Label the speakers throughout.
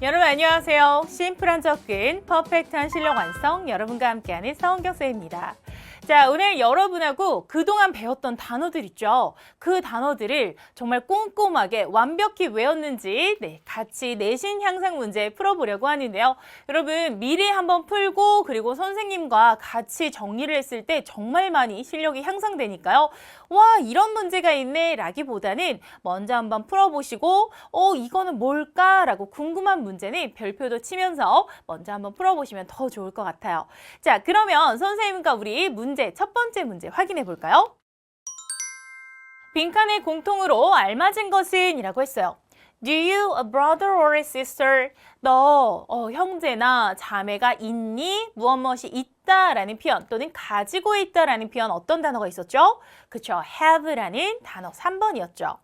Speaker 1: 여러분 안녕하세요. 심플한 접근, 퍼펙트한 실력 완성, 여러분과 함께하는 서은경쌤입니다. 자, 오늘 여러분하고 그동안 배웠던 단어들 있죠? 그 단어들을 정말 꼼꼼하게 완벽히 외웠는지 같이 내신 향상 문제 풀어보려고 하는데요. 여러분 미리 한번 풀고 그리고 선생님과 같이 정리를 했을 때 정말 많이 실력이 향상되니까요. 와, 이런 문제가 있네 라기보다는 먼저 한번 풀어보시고 이거는 뭘까? 라고 궁금한 문제는 별표도 치면서 먼저 한번 풀어보시면 더 좋을 것 같아요. 자, 그러면 선생님과 우리 첫 번째 문제 확인해 볼까요? 빈칸에 공통으로 알맞은 것은 이라고 했어요. Do you a brother or a sister? 너 형제나 자매가 있니? 무엇이 있다라는 표현 또는 가지고 있다라는 표현 어떤 단어가 있었죠? 그쵸, have라는 단어 3번이었죠.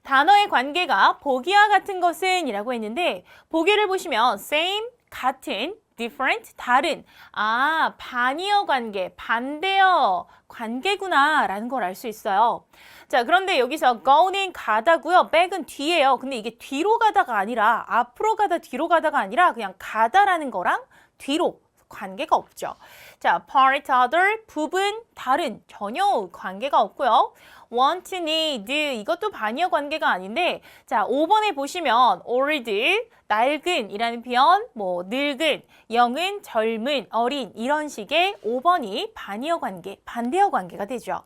Speaker 1: 단어의 관계가 보기와 같은 것은 이라고 했는데 보기를 보시면 same, 같은, different, 다른. 아, 반이어 관계, 반대어 관계구나 라는 걸 알 수 있어요. 자, 그런데 여기서 go는 가다고요. back은 뒤에요. 근데 이게 뒤로 가다가 아니라 앞으로 가다 뒤로 가다가 아니라 그냥 가다라는 거랑 뒤로 관계가 없죠. 자, part, other, 부분, 다른, 전혀 관계가 없고요. want, need, 이것도 반이어 관계가 아닌데 자, 5번에 보시면 old, 낡은 이라는 표현, 늙은, 영은, 젊은, 어린 이런 식의 5번이 반이어 관계, 반대어 관계가 되죠.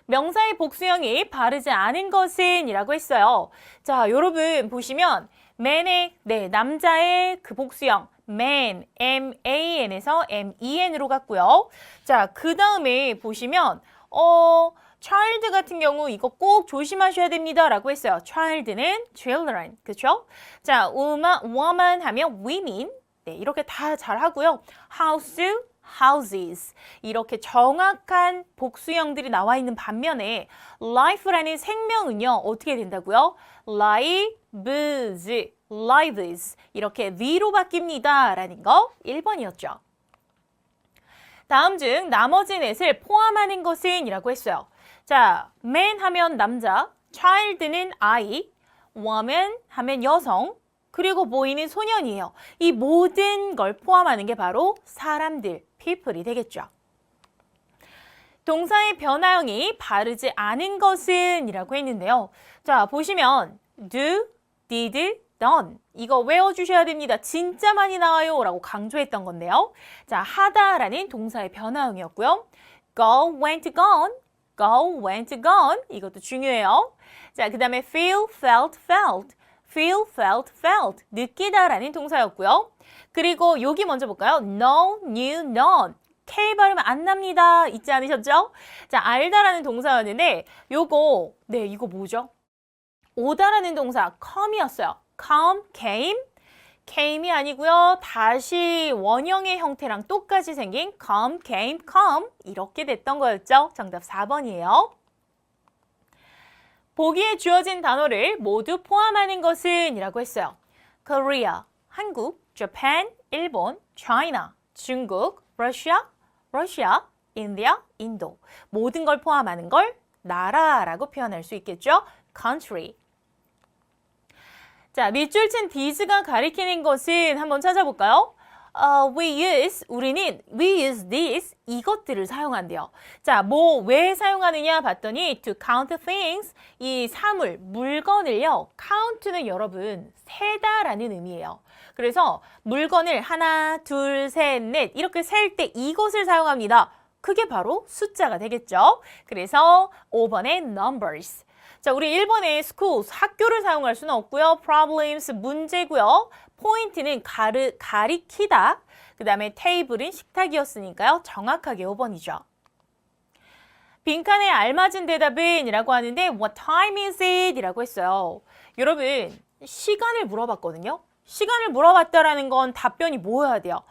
Speaker 1: 명사의 복수형이 바르지 않은 것은 이라고 했어요. 자, 여러분 보시면 man의, 남자의 그 복수형 man, M-A-N에서 M-E-N으로 갔고요. 자, 그 다음에 보시면 child 같은 경우 이거 꼭 조심하셔야 됩니다 라고 했어요. child는 children, 그쵸? 자, woman 하면 women, 이렇게 다 잘 하고요. house, houses 이렇게 정확한 복수형들이 나와 있는 반면에 life라는 생명은요 어떻게 된다고요? lives, lives 이렇게 the로 바뀝니다 라는 거 1번이었죠. 다음 중 나머지 넷을 포함하는 것은 이라고 했어요. 자, man 하면 남자, child는 아이, woman 하면 여성, 그리고 boy는 소년이에요. 이 모든 걸 포함하는 게 바로 사람들, people이 되겠죠. 동사의 변화형이 바르지 않은 것은 이라고 했는데요. 자, 보시면 do, did, done 이거 외워주셔야 됩니다. 진짜 많이 나와요 라고 강조했던 건데요. 자, 하다라는 동사의 변화형이었고요. go, went, gone, go, went, gone 이것도 중요해요. 자, 그 다음에 feel, felt, felt feel, felt, felt 느끼다라는 동사였고요. 그리고 여기 먼저 볼까요? know, knew, known K 발음 안 납니다. 잊지 않으셨죠? 자, 알다라는 동사였는데 이거 뭐죠? 오다라는 동사 come이었어요. come, came이 아니고요. 다시 원형의 형태랑 똑같이 생긴 come, came, come 이렇게 됐던 거였죠. 정답 4번이에요. 보기에 주어진 단어를 모두 포함하는 것은 이라고 했어요. Korea, 한국, Japan, 일본, China, 중국, Russia, India, 인도 모든 걸 포함하는 걸 나라라고 표현할 수 있겠죠. Country. 자, 밑줄 친 this가 가리키는 것은 한번 찾아볼까요? 우리는 we use this 이것들을 사용한대요. 자, 왜 사용하느냐 봤더니 to count things 이 사물, 물건을요. count는 여러분 세다라는 의미예요. 그래서 물건을 하나, 둘, 셋, 넷 이렇게 셀 때 이것을 사용합니다. 그게 바로 숫자가 되겠죠. 그래서 5번의 numbers. 자, 우리 1번의 schools, 학교를 사용할 수는 없고요. problems, 문제고요. 포인트는 가리키다. 그 다음에 table은 식탁이었으니까요. 정확하게 5번이죠. 빈칸에 알맞은 대답은 이라고 하는데 what time is it? 이라고 했어요. 여러분, 시간을 물어봤거든요. 시간을 물어봤다라는 건 답변이 뭐여야 돼요?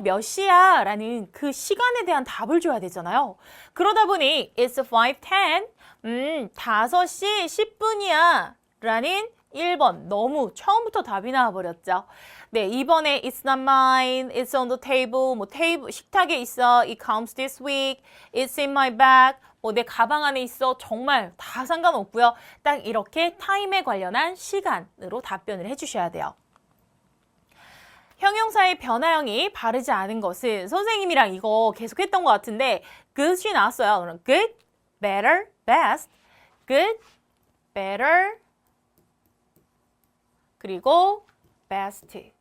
Speaker 1: 몇 시야? 라는 그 시간에 대한 답을 줘야 되잖아요. 그러다 보니 it's 5:10. 5시 10분이야. 라는 1번. 너무 처음부터 답이 나와버렸죠. 네, 2번에 it's not mine, it's on the table, 테이블, 식탁에 있어, it comes this week, it's in my bag, 내 가방 안에 있어. 정말 다 상관없고요. 딱 이렇게 타임에 관련한 시간으로 답변을 해주셔야 돼요. 형용사의 변화형이 바르지 않은 것은 선생님이랑 이거 계속 했던 것 같은데 good이 나왔어요. 그럼 good, better, best, good, better, 그리고 best.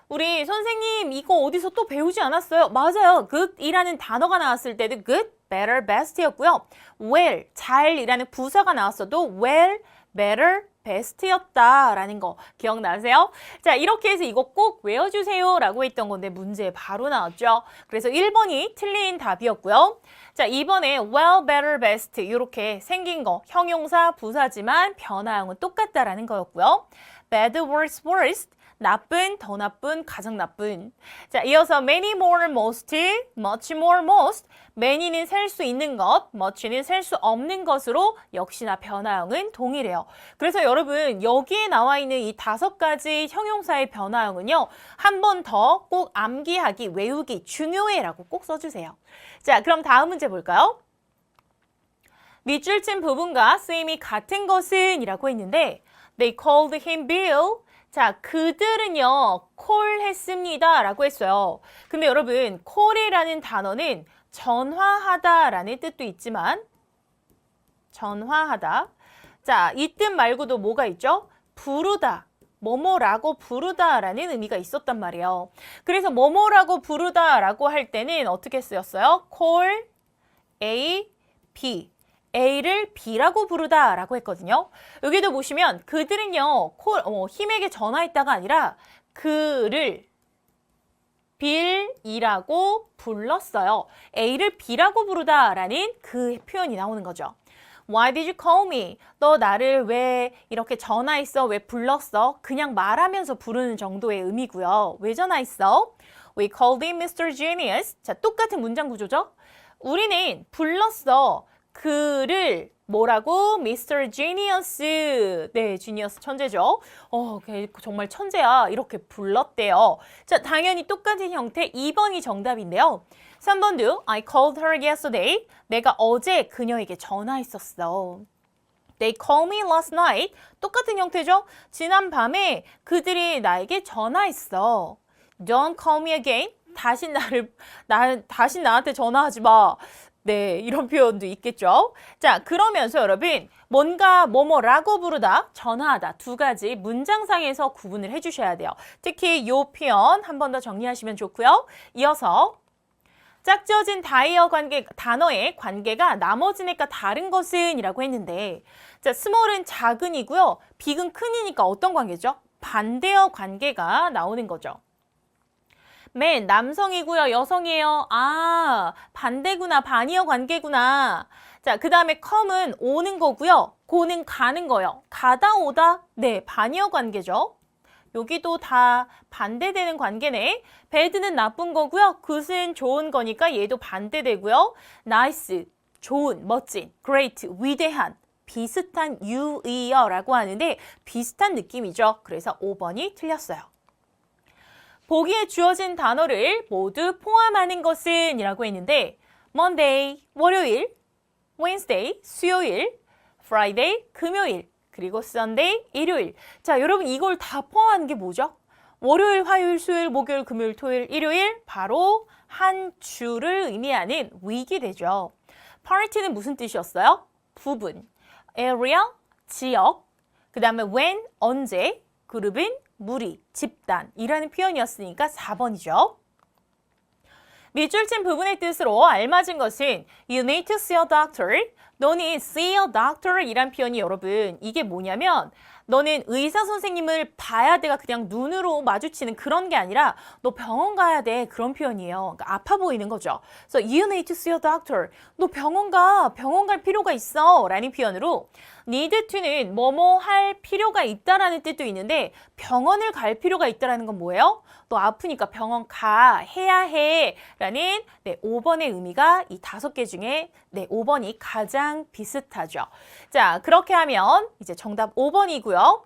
Speaker 1: 우리 선생님 이거 어디서 또 배우지 않았어요? 맞아요. good이라는 단어가 나왔을 때도 good, better, best였고요. well, 잘이라는 부사가 나왔어도 well, better, best였다라는 거 기억나세요? 자, 이렇게 해서 이거 꼭 외워주세요 라고 했던 건데 문제에 바로 나왔죠. 그래서 1번이 틀린 답이었고요. 자, 2번에 well, better, best 이렇게 생긴 거 형용사, 부사지만 변화형은 똑같다라는 거였고요. bad, worse, worst 나쁜, 더 나쁜, 가장 나쁜. 자, 이어서 many, more, most, much more, most. many는 셀 수 있는 것, much는 셀 수 없는 것으로 역시나 변화형은 동일해요. 그래서 여러분 여기에 나와 있는 이 5가지 형용사의 변화형은요. 한 번 더 꼭 암기하기, 외우기 중요해라고 꼭 써주세요. 자, 그럼 다음 문제 볼까요? 밑줄 친 부분과 쓰임이 같은 것은 이라고 했는데 They called him Bill. 자, 그들은요, 콜했습니다 라고 했어요. 근데 여러분, 콜이라는 단어는 전화하다 라는 뜻도 있지만 전화하다. 자, 이 뜻 말고도 뭐가 있죠? 부르다. 뭐뭐라고 부르다 라는 의미가 있었단 말이에요. 그래서 뭐뭐라고 부르다 라고 할 때는 어떻게 쓰였어요? call, A, B. A를 B라고 부르다 라고 했거든요. 여기도 보시면 그들은요, 힘에게 전화했다가 아니라 그를 빌이라고 불렀어요. A를 B라고 부르다 라는 그 표현이 나오는 거죠. Why did you call me? 너 나를 왜 이렇게 전화했어? 왜 불렀어? 그냥 말하면서 부르는 정도의 의미고요. 왜 전화했어? We called him Mr. Genius. 자, 똑같은 문장 구조죠? 우리는 불렀어. 그를 뭐라고? Mr. Genius. 네, Genius 천재죠. 정말 천재야. 이렇게 불렀대요. 자, 당연히 똑같은 형태 2번이 정답인데요. 3번도 I called her yesterday. 내가 어제 그녀에게 전화했었어. They called me last night. 똑같은 형태죠. 지난 밤에 그들이 나에게 전화했어. Don't call me again. 다시 나한테 전화하지 마. 네, 이런 표현도 있겠죠. 자, 그러면서 여러분 뭔가 뭐뭐라고 부르다, 전화하다 2가지 문장상에서 구분을 해주셔야 돼요. 특히 이 표현 한 번 더 정리하시면 좋고요. 이어서 짝지어진 단어의 관계가 나머지니까 다른 것은 이라고 했는데 자, small은 작은이고요. big은 큰이니까 어떤 관계죠? 반대어 관계가 나오는 거죠. 맨 남성이고요. 여성이에요. 아, 반대구나. 반이어 관계구나. 자, 그 다음에 come은 오는 거고요. go는 가는 거예요. 가다 오다. 네, 반이어 관계죠. 여기도 다 반대되는 관계네. bad는 나쁜 거고요. good은 좋은 거니까 얘도 반대되고요. nice, 좋은, 멋진, great, 위대한, 비슷한 유의어라고 하는데 비슷한 느낌이죠. 그래서 5번이 틀렸어요. 보기에 주어진 단어를 모두 포함하는 것은 이라고 했는데 Monday, 월요일, Wednesday, 수요일, Friday, 금요일, 그리고 Sunday, 일요일. 자, 여러분 이걸 다 포함하는 게 뭐죠? 월요일, 화요일, 수요일, 목요일, 금요일, 토요일, 일요일 바로 한 주를 의미하는 위기 되죠. Party는 무슨 뜻이었어요? 부분, area, 지역, 그 다음에 when, 언제, 그룹은 무리, 집단이라는 표현이었으니까 4번이죠. 밑줄 친 부분의 뜻으로 알맞은 것은 You need to see a doctor. 너는 see a doctor 이란 표현이 여러분 이게 뭐냐면 너는 의사 선생님을 봐야 돼가 그냥 눈으로 마주치는 그런 게 아니라 너 병원 가야 돼 그런 표현이에요. 그러니까 아파 보이는 거죠. So you need to see a doctor. 너 병원 갈 필요가 있어 라는 표현으로 need to는 뭐뭐 할 필요가 있다라는 뜻도 있는데 병원을 갈 필요가 있다라는 건 뭐예요? 너 아프니까 병원 해야 해 라는 5번의 의미가 이 5개 중에 5번이 가장 비슷하죠. 자, 그렇게 하면 이제 정답 5번이고요.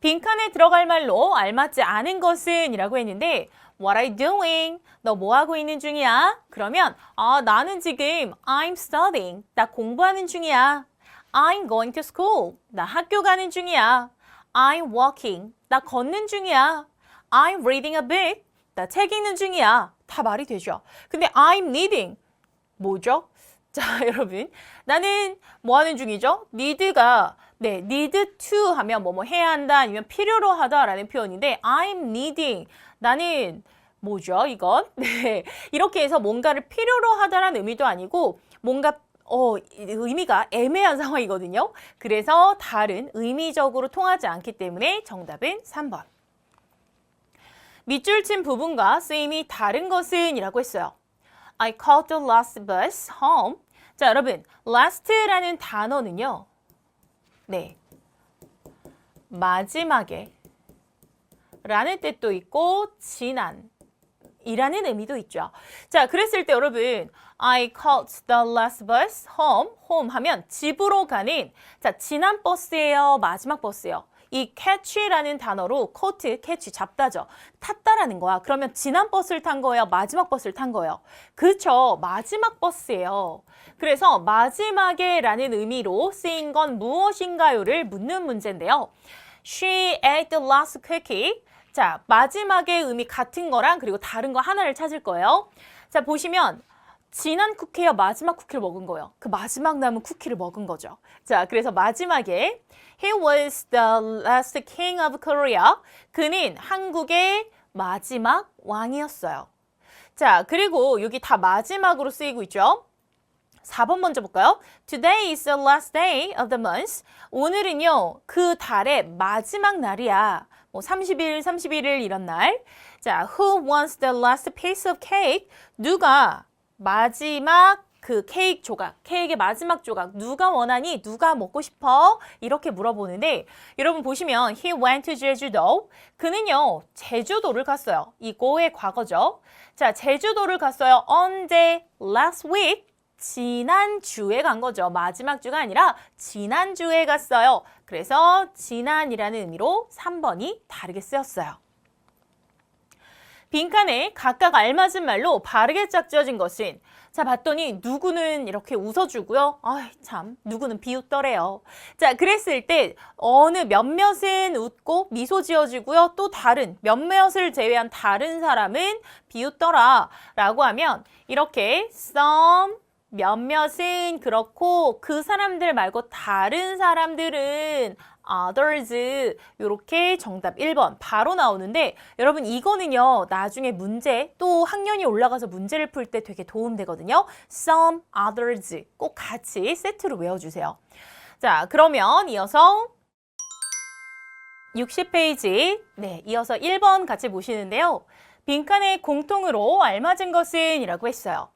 Speaker 1: 빈칸에 들어갈 말로 알맞지 않은 것은 이라고 했는데 What are you doing? 너 뭐 하고 있는 중이야? 그러면 나는 지금 I'm studying. 나 공부하는 중이야. I'm going to school. 나 학교 가는 중이야. I'm walking. 나 걷는 중이야. I'm reading a book. 나 책 읽는 중이야. 다 말이 되죠. 근데 I'm needing. 뭐죠? 자, 여러분. 나는 뭐 하는 중이죠? need가 need to 하면 뭐뭐 해야 한다 아니면 필요로 하다라는 표현인데 I'm needing. 나는 뭐죠, 이건? 네. 이렇게 해서 뭔가를 필요로 하다라는 의미도 아니고 뭔가 의미가 애매한 상황이거든요. 그래서 다른 의미적으로 통하지 않기 때문에 정답은 3번. 밑줄 친 부분과 쓰임이 다른 것은 이라고 했어요. I caught the last bus home. 자, 여러분, last라는 단어는요. 네. 마지막에 라는 뜻도 있고 지난 이라는 의미도 있죠. 자, 그랬을 때 여러분 I caught the last bus home. home 하면 집으로 가는 지난 버스예요, 마지막 버스예요. 이 catch라는 단어로 caught, catch 잡다죠. 탔다라는 거야. 그러면 지난 버스를 탄 거예요, 마지막 버스를 탄 거예요. 그렇죠. 마지막 버스예요. 그래서 마지막에 라는 의미로 쓰인 건 무엇인가요를 묻는 문제인데요. She ate the last cookie. 자, 마지막의 의미 같은 거랑 그리고 다른 거 하나를 찾을 거예요. 자, 보시면 지난 쿠키예요, 마지막 쿠키를 먹은 거예요. 그 마지막 남은 쿠키를 먹은 거죠. 자, 그래서 마지막에 He was the last king of Korea. 그는 한국의 마지막 왕이었어요. 자, 그리고 여기 다 마지막으로 쓰이고 있죠. 4번 먼저 볼까요? Today is the last day of the month. 오늘은요, 그 달의 마지막 날이야. 뭐 30일, 31일 이런 날. 자, who wants the last piece of cake? 누가 마지막 그 케이크 조각, 케이크의 마지막 조각 누가 원하니? 누가 먹고 싶어? 이렇게 물어보는데 여러분 보시면 he went to 제주도. 그는요, 제주도를 갔어요. 이거의 과거죠. 자, 제주도를 갔어요. 언제? Last week. 지난주에 간 거죠. 마지막 주가 아니라 지난주에 갔어요. 그래서 지난이라는 의미로 3번이 다르게 쓰였어요. 빈칸에 각각 알맞은 말로 바르게 짝지어진 것은 자, 봤더니 누구는 이렇게 웃어주고요. 아이 참, 누구는 비웃더래요. 자, 그랬을 때 어느 몇몇은 웃고 미소 지어지고요. 또 다른 몇몇을 제외한 다른 사람은 비웃더라 라고 하면 이렇게 some 몇몇은 그렇고 그 사람들 말고 다른 사람들은 others 이렇게 정답 1번 바로 나오는데 여러분 이거는요 나중에 문제 또 학년이 올라가서 문제를 풀 때 되게 도움되거든요. some others 꼭 같이 세트로 외워주세요. 자, 그러면 이어서 60페이지 이어서 1번 같이 보시는데요. 빈칸에 공통으로 알맞은 것은 이라고 했어요.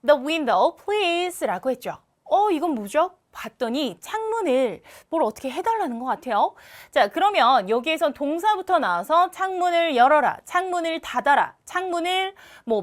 Speaker 1: The window, please 라고 했죠. 이건 뭐죠? 봤더니 창문을 뭘 어떻게 해달라는 것 같아요. 자, 그러면 여기에선 동사부터 나와서 창문을 열어라, 창문을 닫아라, 창문을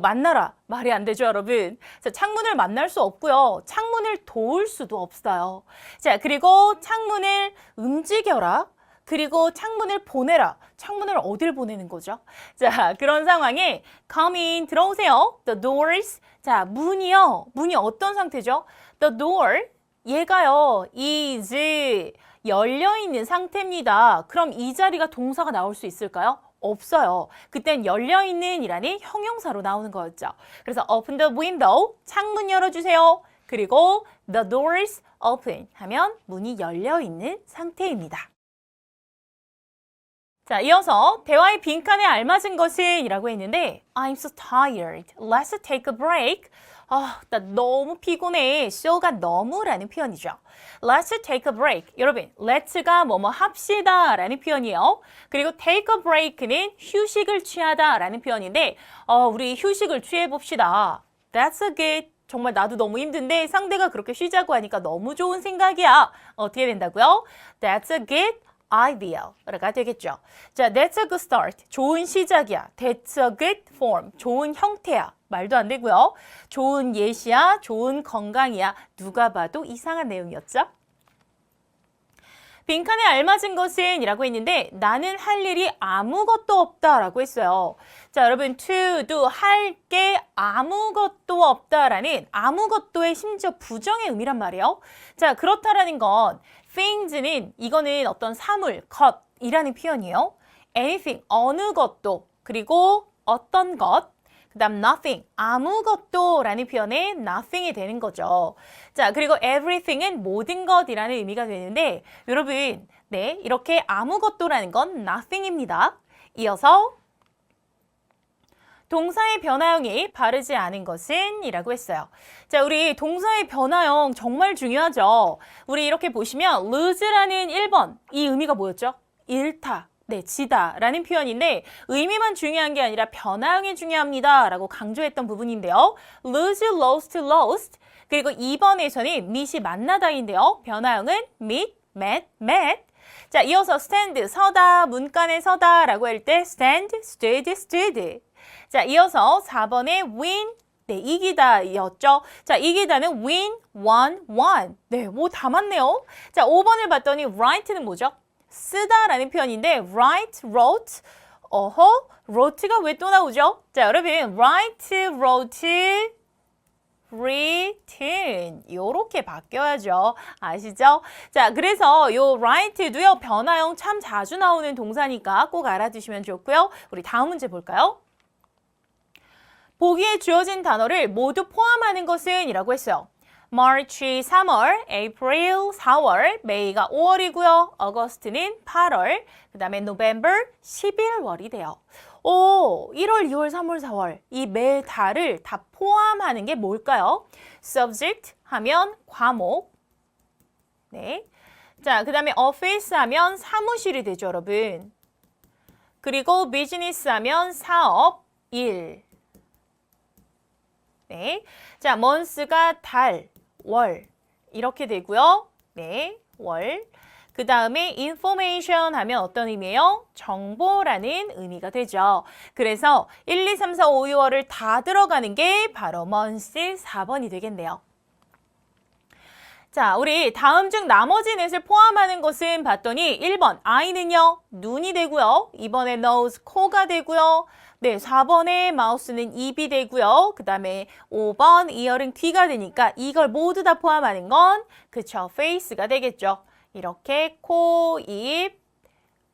Speaker 1: 만나라. 말이 안 되죠, 여러분. 자, 창문을 만날 수 없고요. 창문을 도울 수도 없어요. 자, 그리고 창문을 움직여라. 그리고 창문을 보내라. 창문을 어딜 보내는 거죠? 자, 그런 상황에 come in, 들어오세요. The doors. 자, 문이요. 문이 어떤 상태죠? The door. 얘가요. is 열려있는 상태입니다. 그럼 이 자리가 동사가 나올 수 있을까요? 없어요. 그땐 열려있는 이라는 형용사로 나오는 거였죠. 그래서 open the window. 창문 열어주세요. 그리고 the doors open 하면 문이 열려있는 상태입니다. 자, 이어서 대화의 빈칸에 알맞은 것은 이라고 했는데 I'm so tired. Let's take a break. 나 너무 피곤해. so가 너무라는 표현이죠. Let's take a break. 여러분, let's가 뭐뭐 합시다 라는 표현이에요. 그리고 take a break는 휴식을 취하다 라는 표현인데 우리 휴식을 취해봅시다. That's a good. 정말 나도 너무 힘든데 상대가 그렇게 쉬자고 하니까 너무 좋은 생각이야. 어떻게 된다고요? That's a good idea가 되겠죠. 자, that's a good start. 좋은 시작이야. That's a good form. 좋은 형태야. 말도 안 되고요. 좋은 예시야. 좋은 건강이야. 누가 봐도 이상한 내용이었죠. 빈칸에 알맞은 것은 이라고 했는데 나는 할 일이 아무것도 없다라고 했어요. 자, 여러분 to do 할 게 아무것도 없다라는 아무것도의 심지어 부정의 의미란 말이에요. 자, 그렇다라는 건 things는 이거는 어떤 사물, 것이라는 표현이에요. anything 어느 것도 그리고 어떤 것 그 다음 nothing, 아무것도 라는 표현에 nothing이 되는 거죠. 자, 그리고 everything은 모든 것이라는 의미가 되는데 여러분, 네, 이렇게 아무것도라는 건 nothing입니다. 이어서 동사의 변화형이 바르지 않은 것은 이라고 했어요. 자, 우리 동사의 변화형 정말 중요하죠. 우리 이렇게 보시면 lose라는 1번, 이 의미가 뭐였죠? 잃다. 네, 지다 라는 표현인데 의미만 중요한 게 아니라 변화형이 중요합니다 라고 강조했던 부분인데요. lose, lost, lost 그리고 2번에서는 meet이 만나다인데요. 변화형은 meet, met, met 자, 이어서 stand, 서다, 문간에 서다 라고 할 때 stand, stood, stood 자, 이어서 4번에 win 네, 이기다 였죠. 자, 이기다는 win, won, won 네, 뭐 다 맞네요. 자, 5번을 봤더니 write는 뭐죠? 쓰다라는 표현인데 write, wrote, wrote가 왜 또 나오죠? 자, 여러분 write, wrote, written 요렇게 바뀌어야죠. 아시죠? 자, 그래서 요 write도요 변화형 참 자주 나오는 동사니까 꼭 알아두시면 좋고요. 우리 다음 문제 볼까요? 보기에 주어진 단어를 모두 포함하는 것은 이라고 했어요. March 3월, April 4월, May가 5월이고요. August는 8월, 그 다음에 November 11월이 돼요. 오, 1월, 2월, 3월, 4월 이 매 달을 다 포함하는 게 뭘까요? Subject 하면 과목, 네. 자, 그 다음에 office 하면 사무실이 되죠, 여러분. 그리고 business 하면 사업, 일. 네. 자, months가 달, 월 이렇게 되고요. 네, 월. 그 다음에 information 하면 어떤 의미예요? 정보라는 의미가 되죠. 그래서 1, 2, 3, 4, 5, 6월을 다 들어가는 게 바로 month 4번이 되겠네요. 자, 우리 다음 중 나머지 넷을 포함하는 것은 봤더니 1번 eye는요, 눈이 되고요. 2번에 nose, 코가 되고요. 네, 4번에 mouse는 입이 되고요. 그 다음에 5번 ear은 귀가 되니까 이걸 모두 다 포함하는 건 그쵸, face가 되겠죠. 이렇게 코, 입,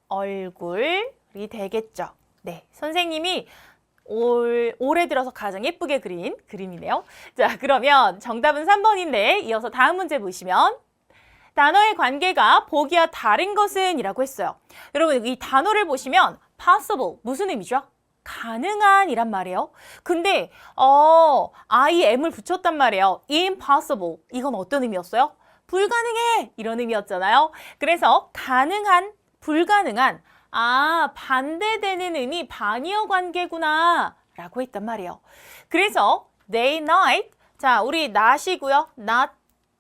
Speaker 1: 얼굴이 되겠죠. 네, 선생님이 올해 들어서 가장 예쁘게 그린 그림이네요. 자, 그러면 정답은 3번인데 이어서 다음 문제 보시면 단어의 관계가 보기와 다른 것은 이라고 했어요. 여러분, 이 단어를 보시면 possible, 무슨 의미죠? 가능한 이란 말이에요. 근데 IM을 붙였단 말이에요. impossible. 이건 어떤 의미였어요? 불가능해! 이런 의미였잖아요. 그래서 가능한, 불가능한 반대되는 의미 반이어 관계구나 라고 했단 말이에요. 그래서 day, night. 자, 우리 낮이고요. 낮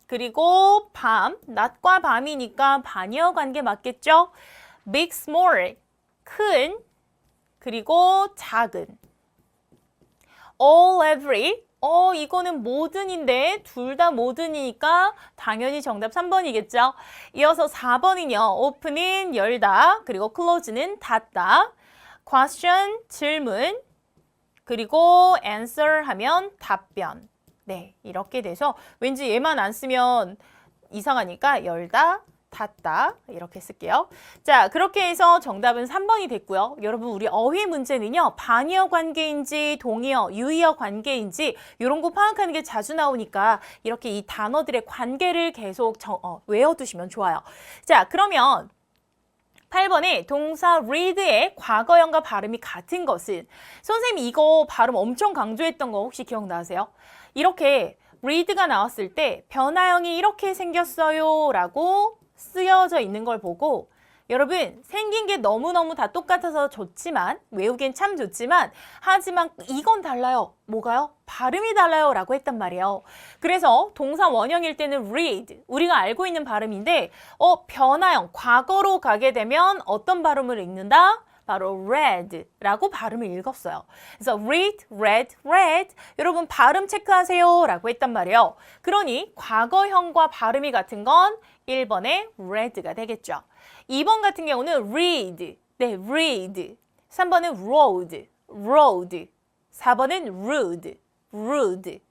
Speaker 1: 그리고 밤. 낮과 밤이니까 반이어 관계 맞겠죠? big, small. 큰 그리고 작은. all, every. 이거는 모든인데 둘 다 모든이니까 당연히 정답 3번이겠죠. 이어서 4번은요. open은 열다, 그리고 close는 닫다. question, 질문, 그리고 answer 하면 답변. 네, 이렇게 돼서 왠지 얘만 안 쓰면 이상하니까 열다, 닫다 이렇게 쓸게요. 자, 그렇게 해서 정답은 3번이 됐고요. 여러분, 우리 어휘 문제는요. 반이어 관계인지 동의어, 유의어 관계인지 이런 거 파악하는 게 자주 나오니까 이렇게 이 단어들의 관계를 계속 외워두시면 좋아요. 자, 그러면 8번에 동사 read의 과거형과 발음이 같은 것은 선생님이 이거 발음 엄청 강조했던 거 혹시 기억나세요? 이렇게 read가 나왔을 때 변화형이 이렇게 생겼어요 라고 쓰여져 있는 걸 보고 여러분 생긴 게 너무너무 다 똑같아서 좋지만 외우기엔 참 좋지만 하지만 이건 달라요. 뭐가요? 발음이 달라요 라고 했단 말이에요. 그래서 동사 원형일 때는 read 우리가 알고 있는 발음인데 변화형 과거로 가게 되면 어떤 발음을 읽는다? 바로 read라고 발음을 읽었어요. 그래서 read, read, read. 여러분 발음 체크하세요 라고 했단 말이에요. 그러니 과거형과 발음이 같은 건 1번의 read가 되겠죠. 2번 같은 경우는 read, 네, read. 3번은 road, road. 4번은 rude, rude.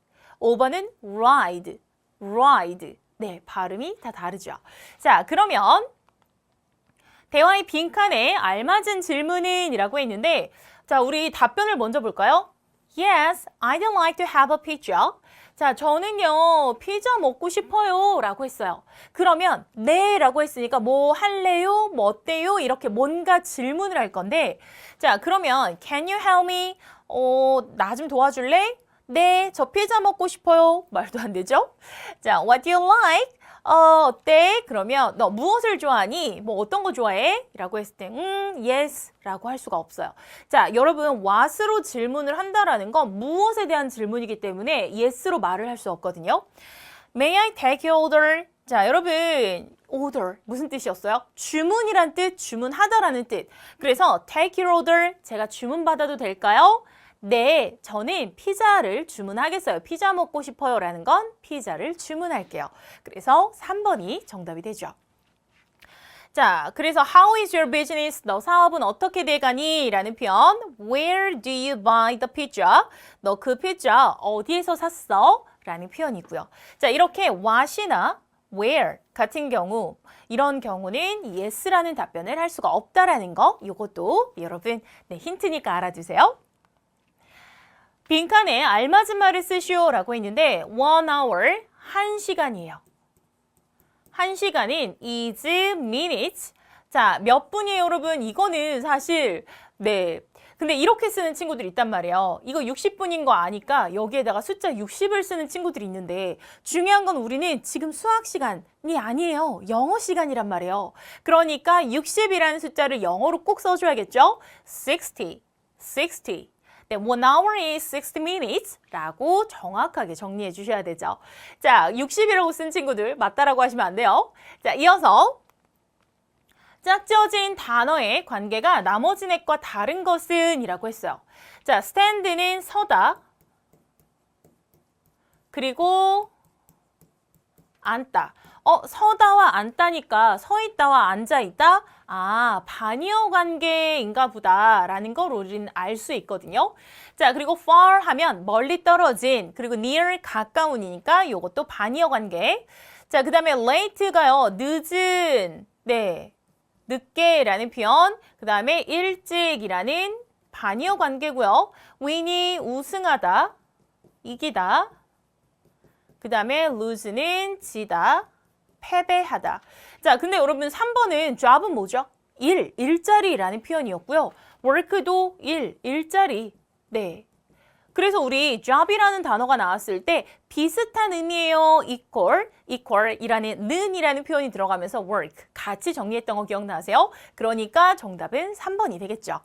Speaker 1: 5번은 ride, ride. 네, 발음이 다 다르죠. 자, 그러면 대화의 빈칸에 알맞은 질문은 이라고 했는데 자, 우리 답변을 먼저 볼까요? Yes, I'd like to have a pizza. 자, 저는요, 피자 먹고 싶어요 라고 했어요. 그러면 네 라고 했으니까 뭐 할래요? 뭐 어때요? 이렇게 뭔가 질문을 할 건데 자, 그러면 Can you help me? 나 좀 도와줄래? 네, 저 피자 먹고 싶어요. 말도 안 되죠? 자, what do you like? 어때? 그러면 너 무엇을 좋아하니? 뭐 어떤 거 좋아해? 라고 했을 때 yes 라고 할 수가 없어요. 자, 여러분 what으로 질문을 한다라는 건 무엇에 대한 질문이기 때문에 yes로 말을 할 수 없거든요. May I take your order? 자, 여러분 order 무슨 뜻이었어요? 주문이란 뜻, 주문하다라는 뜻. 그래서 take your order 제가 주문 받아도 될까요? 네, 저는 피자를 주문하겠어요. 피자 먹고 싶어요 라는 건 피자를 주문할게요. 그래서 3번이 정답이 되죠. 자, 그래서 How is your business? 너 사업은 어떻게 돼가니? 라는 표현 Where do you buy the pizza? 너 그 피자 어디에서 샀어? 라는 표현이고요. 자, 이렇게 what이나 where 같은 경우 이런 경우는 yes라는 답변을 할 수가 없다라는 거 이것도 여러분 네, 힌트니까 알아두세요. 빈칸에 알맞은 말을 쓰시오 라고 했는데 1hour, 1시간이에요. 1시간인 is minutes. 자, 몇 분이에요, 여러분? 이거는 사실 네. 근데 이렇게 쓰는 친구들이 있단 말이에요. 이거 60분인 거 아니까 여기에다가 숫자 60을 쓰는 친구들이 있는데 중요한 건 우리는 지금 수학 시간이 아니에요. 영어 시간이란 말이에요. 그러니까 60이라는 숫자를 영어로 꼭 써줘야겠죠? 60, 60. 네, 1hour is 60 minutes 라고 정확하게 정리해 주셔야 되죠. 자, 60이라고 쓴 친구들 맞다라고 하시면 안 돼요. 자, 이어서 짝지어진 단어의 관계가 나머지 넷과 다른 것은 이라고 했어요. 자, stand는 서다. 그리고 앉다. 서다와 앉다니까 서 있다와 앉아 있다? 아, 반의어 관계인가 보다라는 걸 우리는 알 수 있거든요. 자, 그리고 far 하면 멀리 떨어진, 그리고 near 가까운이니까 이것도 반의어 관계. 자, 그 다음에 late가요, 늦은, 네, 늦게라는 표현. 그 다음에 일찍이라는 반의어 관계고요. win이 우승하다, 이기다. 그 다음에 lose는 지다, 패배하다. 자, 근데 여러분 3번은 job은 뭐죠? 일자리라는 표현이었고요. work도 일자리. 네. 그래서 우리 job이라는 단어가 나왔을 때 비슷한 의미예요. equal이라는 는이라는 표현이 들어가면서 work 같이 정리했던 거 기억나세요? 그러니까 정답은 3번이 되겠죠.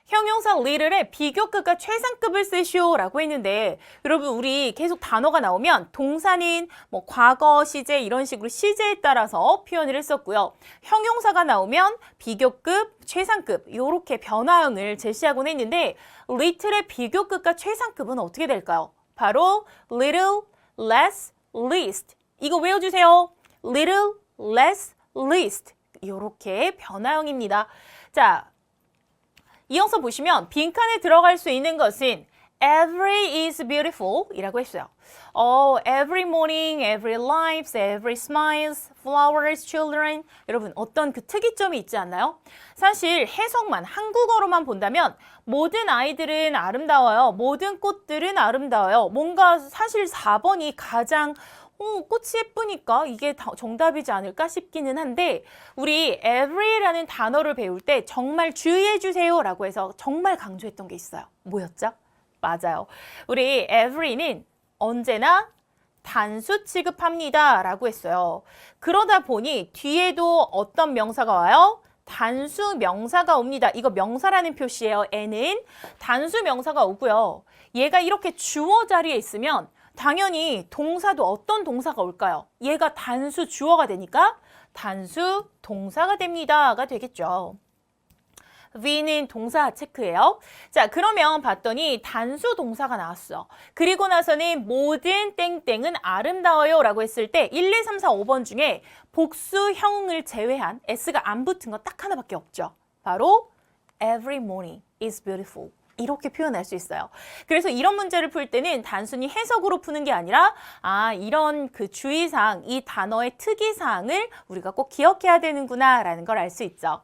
Speaker 1: 형용사 little에 비교급과 최상급을 쓰시오 라고 했는데 여러분 우리 계속 단어가 나오면 동사는 뭐 과거, 시제 이런 식으로 시제에 따라서 표현을 했었고요. 형용사가 나오면 비교급, 최상급 이렇게 변화형을 제시하곤 했는데 little의 비교급과 최상급은 어떻게 될까요? 바로 little, less, least. 이거 외워주세요. little, less, least. 이렇게 변화형입니다. 자, 이어서 보시면 빈칸에 들어갈 수 있는 것은 every is beautiful 이라고 했어요. Every morning, every lives, every smiles, flowers, children. 여러분 어떤 그 특이점이 있지 않나요? 사실 해석만 한국어로만 본다면 모든 아이들은 아름다워요. 모든 꽃들은 아름다워요. 뭔가 사실 4번이 가장 꽃이 예쁘니까 이게 정답이지 않을까 싶기는 한데 우리 every라는 단어를 배울 때 정말 주의해 주세요 라고 해서 정말 강조했던 게 있어요. 뭐였죠? 맞아요. 우리 every는 언제나 단수 취급합니다 라고 했어요. 그러다 보니 뒤에도 어떤 명사가 와요? 단수 명사가 옵니다. 이거 명사라는 표시예요. N은 단수 명사가 오고요. 얘가 이렇게 주어 자리에 있으면 당연히 동사도 어떤 동사가 올까요? 얘가 단수 주어가 되니까 단수 동사가 됩니다가 되겠죠. V는 동사 체크예요. 자, 그러면 봤더니 단수 동사가 나왔어. 그리고 나서는 모든 땡땡은 아름다워요 라고 했을 때 1, 2, 3, 4, 5번 중에 복수형을 제외한 S가 안 붙은 거 딱 하나밖에 없죠. 바로 Every morning is beautiful. 이렇게 표현할 수 있어요. 그래서 이런 문제를 풀 때는 단순히 해석으로 푸는 게 아니라 이런 그 주의사항, 이 단어의 특이사항을 우리가 꼭 기억해야 되는구나 라는 걸 알 수 있죠.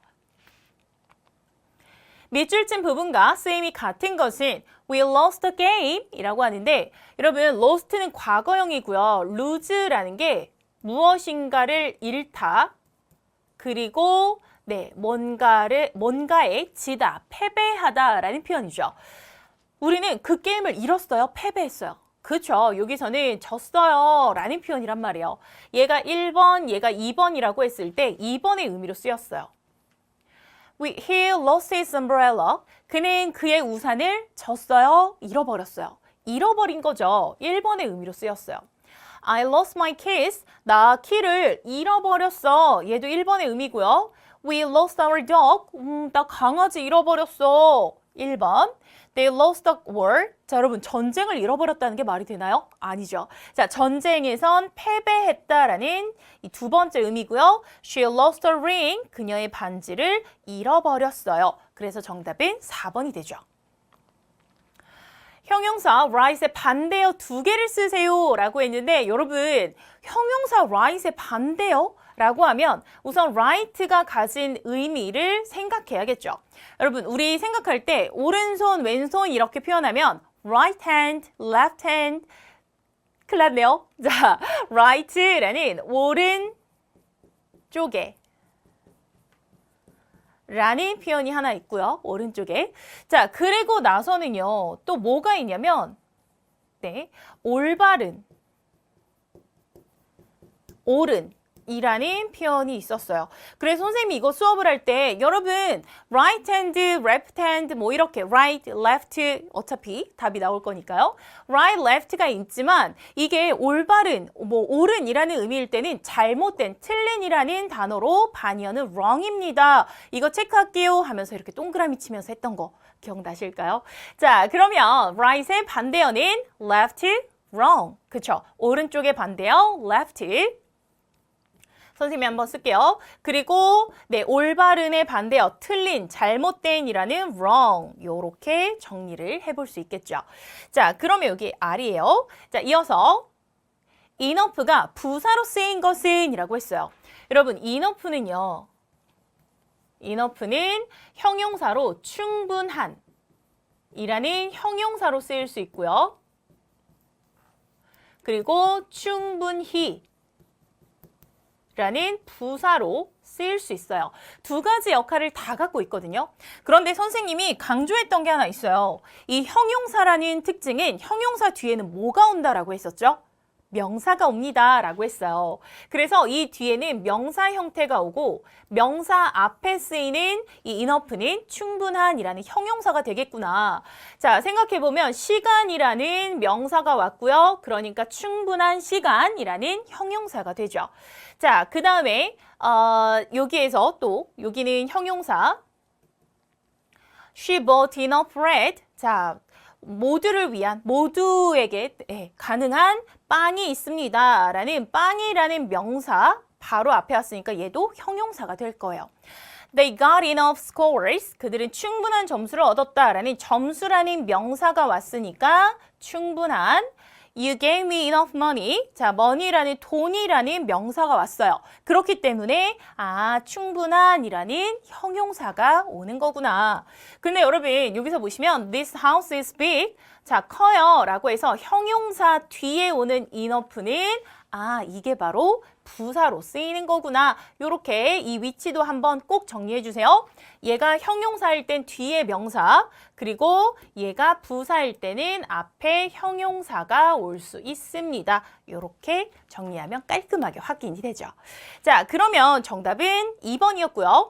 Speaker 1: 밑줄친 부분과 쓰임이 같은 것은 We lost the game 이라고 하는데 여러분 lost는 과거형이고요. lose라는 게 무엇인가를 잃다 그리고 뭔가에 지다, 패배하다라는 표현이죠. 우리는 그 게임을 잃었어요, 패배했어요. 그렇죠. 여기서는 졌어요 라는 표현이란 말이에요. 얘가 1번, 얘가 2번이라고 했을 때 2번의 의미로 쓰였어요. He lost his umbrella. 그는 그의 우산을 졌어요, 잃어버렸어요. 잃어버린 거죠. 1번의 의미로 쓰였어요. I lost my keys. 나 키를 잃어버렸어. 얘도 1번의 의미고요. We lost our dog. 나 강아지 잃어버렸어. 1번. They lost the war. 자, 여러분 전쟁을 잃어버렸다는 게 말이 되나요? 아니죠. 자, 전쟁에선 패배했다라는 이 두 번째 의미고요. She lost her ring. 그녀의 반지를 잃어버렸어요. 그래서 정답은 4번이 되죠. 형용사 right의 반대어 두 개를 쓰세요 라고 했는데 여러분 형용사 right의 반대어 라고 하면 우선 right가 가진 의미를 생각해야겠죠. 여러분 우리 생각할 때 오른손 왼손 이렇게 표현하면 right hand, left hand 큰일 났네요. 자, right라는 오른쪽에 라는 표현이 하나 있고요. 오른쪽에. 자, 그리고 나서는요. 또 뭐가 있냐면 올바른, 옳은 이라는 표현이 있었어요. 그래서 선생님이 이거 수업을 할 때 여러분 right hand, left hand 뭐 이렇게 right, left 어차피 답이 나올 거니까요. right, left가 있지만 이게 올바른, 뭐 옳은이라는 의미일 때는 잘못된, 틀린이라는 단어로 반의어는 wrong입니다. 이거 체크할게요 하면서 이렇게 동그라미 치면서 했던 거 기억나실까요? 자, 그러면 right의 반대어는 left, wrong. 그쵸? 오른쪽의 반대어 left. 선생님이 한번 쓸게요. 그리고 올바른의 반대어 틀린, 잘못된이라는 wrong 요렇게 정리를 해볼 수 있겠죠. 자, 그러면 여기 R이에요. 자, 이어서 enough가 부사로 쓰인 것은 이라고 했어요. 여러분 enough는요. enough는 형용사로 충분한 이라는 형용사로 쓰일 수 있고요. 그리고 충분히 라는 부사로 쓰일 수 있어요. 두 가지 역할을 다 갖고 있거든요. 그런데 선생님이 강조했던 게 하나 있어요. 이 형용사라는 특징은 형용사 뒤에는 뭐가 온다라고 했었죠? 명사가 옵니다 라고 했어요. 그래서 이 뒤에는 명사 형태가 오고 명사 앞에 쓰이는 이 enough는 충분한 이라는 형용사가 되겠구나. 자, 생각해보면 시간이라는 명사가 왔고요. 그러니까 충분한 시간이라는 형용사가 되죠. 자, 그 다음에 여기에서 또 여기는 형용사 She bought enough bread. 자, 모두를 위한, 모두에게 가능한 빵이 있습니다 라는 빵이라는 명사 바로 앞에 왔으니까 얘도 형용사가 될 거예요. They got enough scores. 그들은 충분한 점수를 얻었다 라는 점수라는 명사가 왔으니까 충분한. You gave me enough money. 자, money라는 돈이라는 명사가 왔어요. 그렇기 때문에 충분한이라는 형용사가 오는 거구나. 근데 여러분 여기서 보시면 This house is big. 자, 커요 라고 해서 형용사 뒤에 오는 enough는 이게 바로 부사로 쓰이는 거구나. 요렇게 이 위치도 한번 꼭 정리해 주세요. 얘가 형용사일 땐 뒤에 명사, 그리고 얘가 부사일 때는 앞에 형용사가 올 수 있습니다. 요렇게 정리하면 깔끔하게 확인이 되죠. 자, 그러면 정답은 2번이었고요.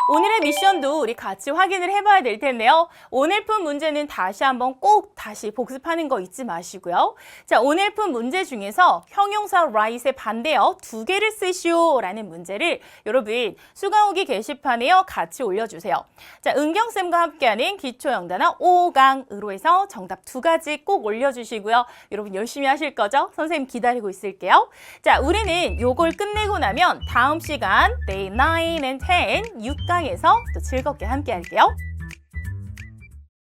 Speaker 1: 오늘의 미션도 우리 같이 확인을 해봐야 될 텐데요. 오늘 푼 문제는 다시 한번 꼭 다시 복습하는 거 잊지 마시고요. 자, 오늘 푼 문제 중에서 형용사 right의 반대어 2개를 쓰시오 라는 문제를 여러분 수강후기 게시판에요. 같이 올려주세요. 자, 은경쌤과 함께하는 기초영단어 5강으로 해서 정답 2가지 꼭 올려주시고요. 여러분 열심히 하실 거죠? 선생님 기다리고 있을게요. 자, 우리는 요걸 끝내고 나면 다음 시간 Day 9 and 10 6강에서 또 즐겁게 함께 할게요.